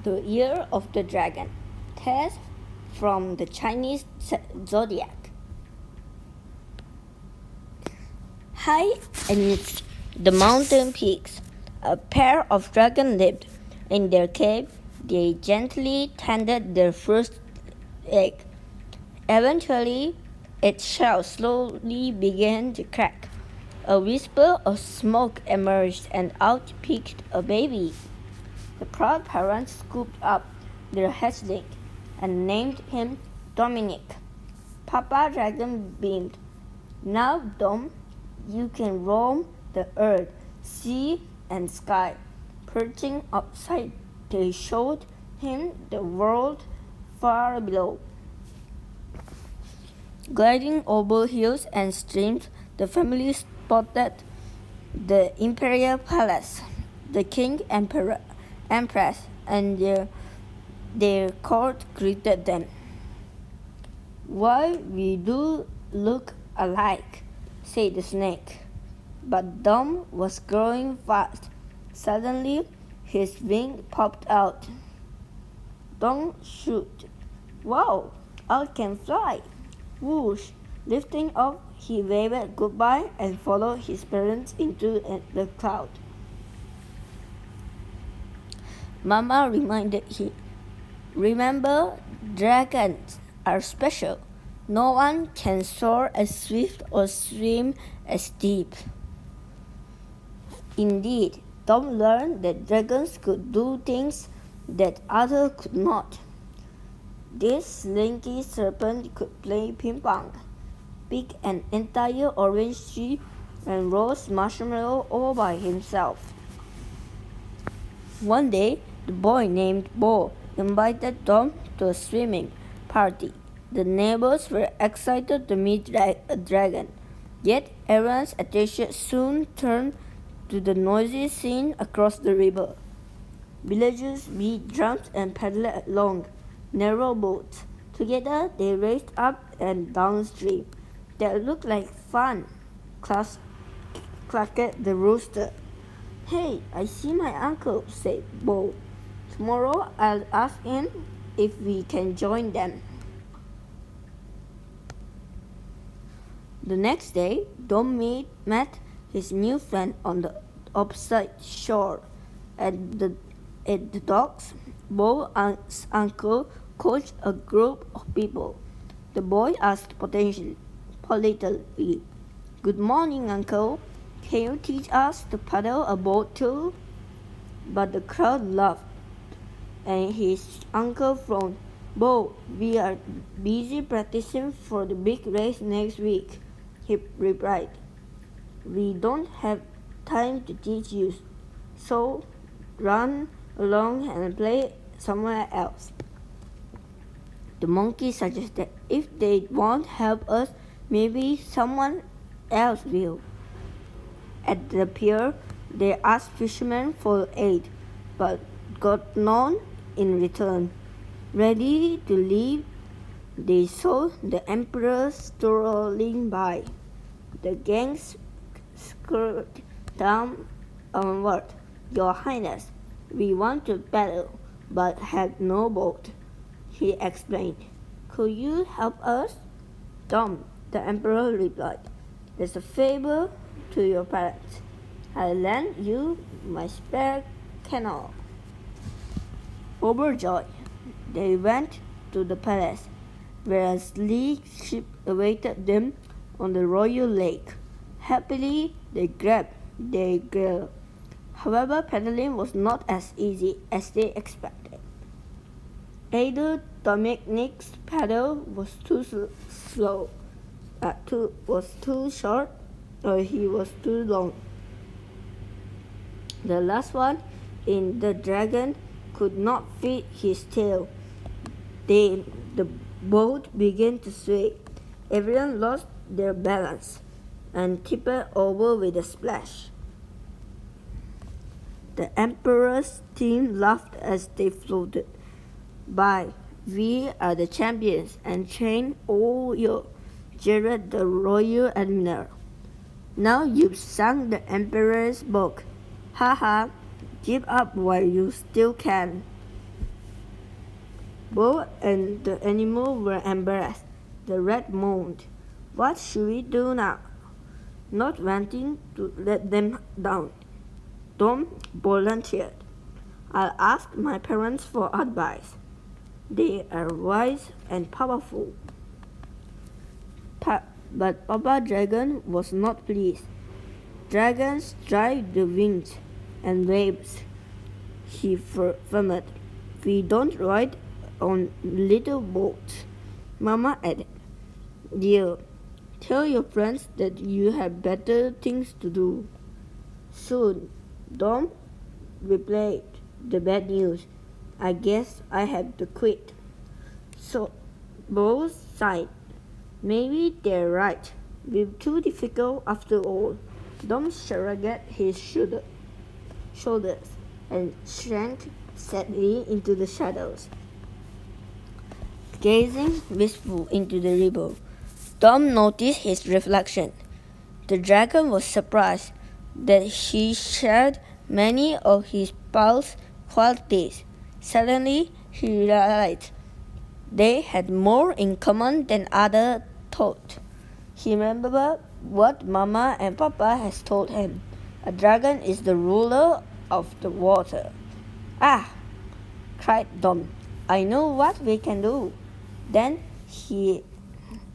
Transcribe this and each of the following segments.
The Year of the Dragon. Tales from the Chinese Zodiac. High amidst the mountain peaks, a pair of dragons lived. In their cave, they gently tended their first egg. Eventually, its shell slowly began to crack. A whisper of smoke emerged, and out peeked a baby. The proud parents scooped up their hatchling and named him Dominic. Papa Dragon beamed. Now, Dom, you can roam the earth, sea, and sky. Perching upside, they showed him the world far below. Gliding over hills and streams, the family spotted the imperial palace. The king, emperor, empress, and their court greeted them. "Why, we do look alike," said the snake. But Dom was growing fast. Suddenly, his wing popped out. Dom shrieked, "Wow, I can fly!" Whoosh! Lifting off, he waved goodbye and followed his parents into the cloud. Mama reminded him, "Remember, dragons are special. No one can soar as swift or swim as deep." Indeed, Tom learned that dragons could do things that others could not. This slinky serpent could play ping pong, pick an entire orange tree, and roast marshmallow all by himself. One day, the boy named Bo invited Tom to a swimming party. The neighbors were excited to meet a dragon, yet everyone's attention soon turned to the noisy scene across the river. Villagers beat drums and paddled along narrow boats. Together, they raced up and downstream. "That looked like fun," clucked the rooster. "Hey, I see my uncle," said Bo. "Tomorrow I'll ask him if we can join them." The next day, Dom met his new friend on the opposite shore. At the docks, Bo's uncle coached a group of people. The boy asked politely, "Good morning, uncle. Can you teach us to paddle a boat too?" But the crowd laughed, and his uncle frowned. "Bo, we are busy practicing for the big race next week," he replied. "We don't have time to teach you, so run along and play somewhere else." The monkey suggested, "If they won't help us, maybe someone else will." At the pier, they asked fishermen for aid, but got none in return. Ready to leave, they saw the emperor strolling by. The gang scurried down onward. "Your Highness, we want to paddle, but have no boat," he explained. "Could you help us?" "Tom," the emperor replied, "as a favor to your parents, I'll lend you my spare canoe." Overjoyed, they went to the palace, where a sleek ship awaited them on the royal lake. Happily, they grabbed their gear. However, paddling was not as easy as they expected. Either Dominic's paddle was too short, or he was too long. The last one in the dragon could not fit his tail. The boat began to sway. Everyone lost their balance and tipped over with a splash. The emperor's team laughed as they floated by. "We are the champions and trained all year," jeered the royal admiral. "Now you've sunk the emperor's boat. Ha ha! Give up while you still can." Bo and the animal were embarrassed. The rat moaned. What should we do now? Not wanting to let them down, Tom volunteered. I'll ask my parents for advice. They are wise and powerful. But Papa Dragon was not pleased. Dragons drive the winds and waves, he affirmed. We don't ride on little boats. Mama added, Dear, tell your friends that you have better things to do. Soon, Dom replied the bad news. I guess I have to quit. So both sighed. Maybe they're right. We're too difficult after all. Dom shrugged his shoulders and shrank sadly into the shadows. Gazing wistful into the river, Dom noticed his reflection. The dragon was surprised that he shared many of his pals' qualities. Suddenly, he realized they had more in common than others thought. He remembered what Mama and Papa had told him. A dragon is the ruler of the water. Ah! Cried Dom. I know what we can do. Then he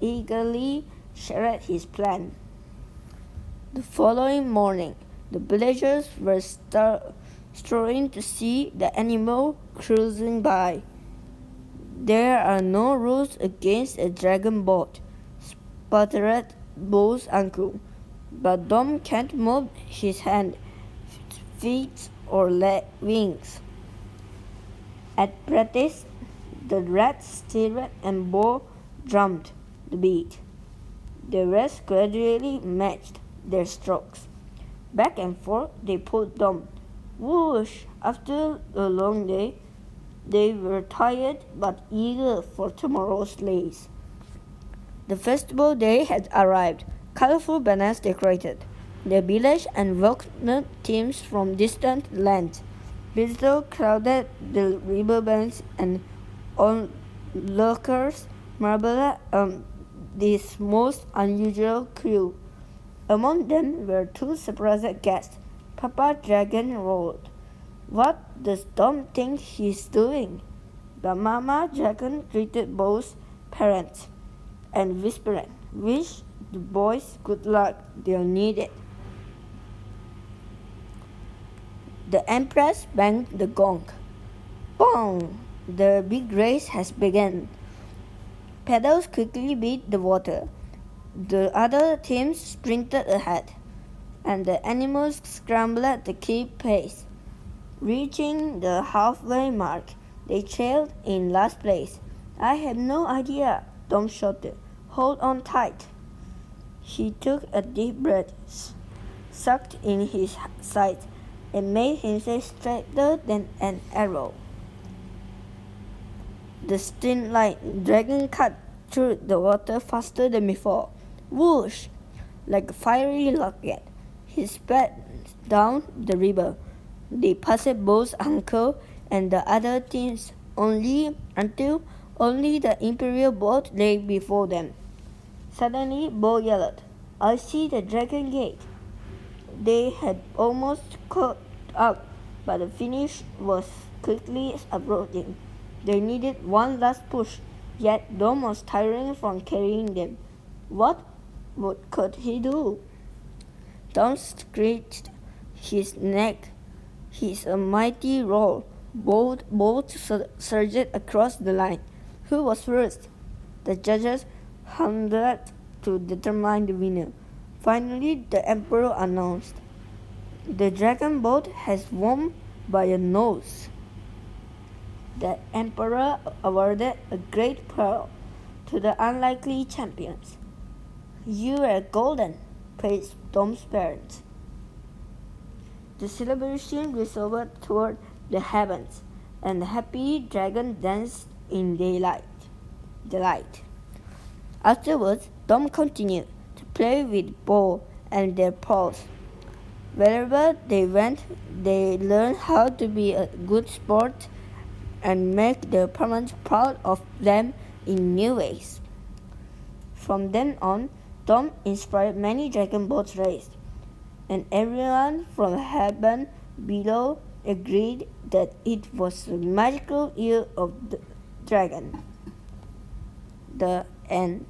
eagerly shared his plan. The following morning, the villagers were stirring to see the animal cruising by. There are no rules against a dragon boat, sputtered Bo's uncle. But Dom can't move his hand, feet, or wings. At practice, the rat steered and Bo drummed the beat. The rest gradually matched their strokes. Back and forth they pulled Dom. Whoosh! After a long day, they were tired but eager for tomorrow's race. The festival day had arrived. Colorful banners decorated the village and welcomed teams from distant lands. Visitors crowded the riverbanks and onlookers marveled at this most unusual crew. Among them were two surprised guests. Papa Dragon roared. What does Dom think he's doing? But Mama Dragon greeted both parents and whispered, Wish the boys good luck, they'll need it. The Empress banged the gong. Bong! The big race has begun. Paddles quickly beat the water. The other teams sprinted ahead, and the animals scrambled to keep pace. Reaching the halfway mark, they trailed in last place. I have no idea, Dom shouted. Hold on tight. He took a deep breath, sucked in his sides, and made himself straighter than an arrow. The streamlined dragon cut through the water faster than before. Whoosh! Like a fiery rocket, he sped down the river. They passed Bo's uncle and the other teams until only the imperial boat lay before them. Suddenly, Bo yelled, I see the dragon gate. They had almost caught up, but the finish was quickly approaching. They needed one last push, yet Dom was tiring from carrying them. What could he do? Dom scratched his neck. His a mighty roar. Both surged across the line. Who was first? The judges hunted to determine the winner. Finally, the emperor announced, The dragon boat has won by a nose. The emperor awarded a great pearl to the unlikely champions. You are golden, praised Dom's parents. The celebration resounded toward the heavens, and the happy dragon danced in delight. Afterwards, Dom continued to play with Bo and their pals. Wherever they went, they learned how to be a good sport and make their parents proud of them in new ways. From then on, Tom inspired many dragon boats raced, and everyone from heaven below agreed that it was the magical year of the dragon. The end.